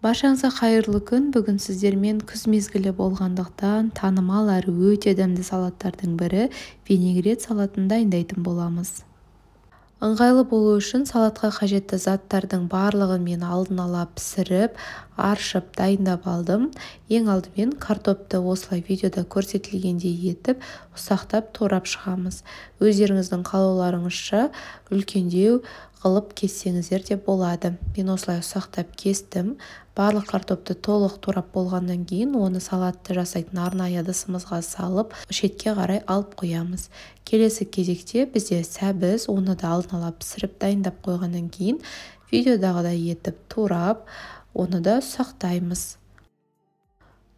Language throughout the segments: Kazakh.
Баршаңызға қайырлы күн. Бүгін сіздермен күз мезгілі болғандықтан танымал әрі өте дәмді салаттардың бірі винегрет салатын дайындайтын боламыз. Ыңғайлы болу үшін салатқа қажетті заттардың барлығын мен алдын ала пісіріп, аршып дайындап алдым. Ең алдымен картопты осылай видеода көрсетілгендей етіп, ұсақтап турап шығамыз. Өздеріңіздің қалауларыңызша үлкендеу қылып кессеңіздер де болады. Мен осылай ұсақтап кестім. Барлық картопты толық турап болғаннан кейін оны салатты жасайтын арнайы ыдысымызға салып, шетке қарай алып қоямыз. Келесі кезекте бізде сәбіз, оны да алдын ала пісіріп дайындап қойғаннан кейін видеодағыдай етіп турап, оны да ұсақтаймыз.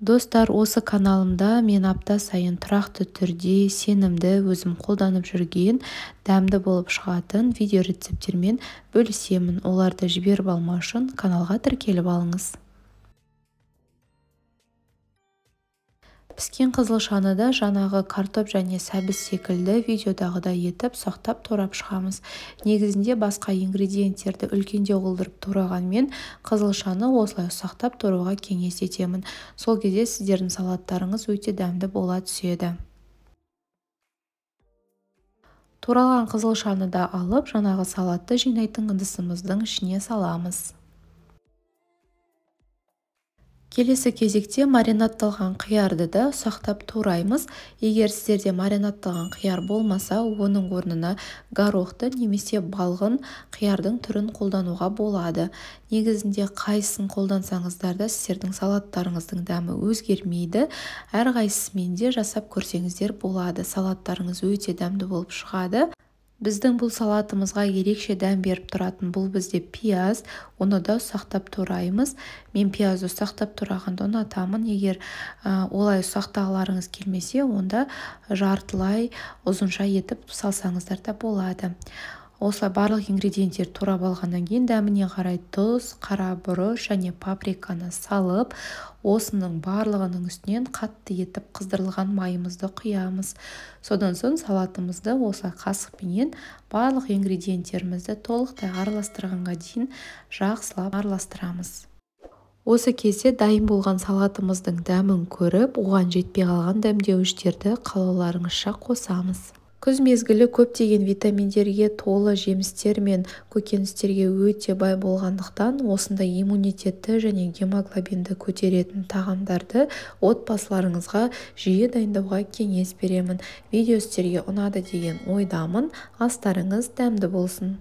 Достар, осы каналымда мен апта сайын тұрақты түрде сенімді өзім қолданып жүрген дәмді болып шығатын видео рецепттермен бөлісемін. Оларды жіберіп алмау үшін каналға тіркеліп алыңыз. Піскен қызылшаны да жаңағы картоп және сәбіз секілді видеодағыдай етіп ұсақтап турап шығамыз. Негізінде басқа ингредиенттерді үлкендеу қылдырып турағанмен қызылшаны осылай ұсақтап туруға кеңес етемін. Сол кезде сіздердің салаттарыңыз өте дәмді бола түседі. Туралған қызылшаны да алып, жаңағы салатты жинайтын ыдысымыздың ішіне саламыз. Келесі кезекте маринадталған қиярды да ұсақтап тураймыз. Егер сіздерде маринадталған қияр болмаса, оның орнына горохты немесе балғын қиярдың түрін қолдануға болады. Негізінде қайсысын қолдансаңыздар да сіздердің салаттарыңыздың дәмі өзгермейді. Әрқайсысымен де жасап көрсеңіздер болады. Салаттарыңыз өте дәмді болып шығады. Біздің бұл салатымызға ерекше дәм беріп тұратын бұл бізде пияз, оны да ұсақтап тураймыз. Мен пиязды ұсақтап турағанды ұнатамын. Егер олай ұсақтағыларыңыз келмесе, онда жартылай ұзынша етіп салсаңыздар да болады. Осылай барлық ингредиенттер турап алғаннан кейін дәміне қарай тұз, қара бұрыш және паприканы салып, осының барлығының үстінен қатты етіп қыздырылған майымызды құямыз. Содан соң салатымызды осылай қасықпенен барлық ингредиенттерімізді толықтай араластырғанға дейін жақсылап араластырамыз. Осы кезде дайын болған салатымыздың дәмін көріп, оған жетпей қалған дәмдеуіштерді қалауларыңызша қосамыз. Күз мезгілі көптеген витаминдерге толы жемістер мен көкөністерге өте бай болғандықтан, осындай иммунитетті және гемоглобинді көтеретін тағамдарды отбасыларыңызға жиі дайындауға кеңес беремін. Видео сіздерге ұнады деген ойдамын. Астарыңыз дәмді болсын.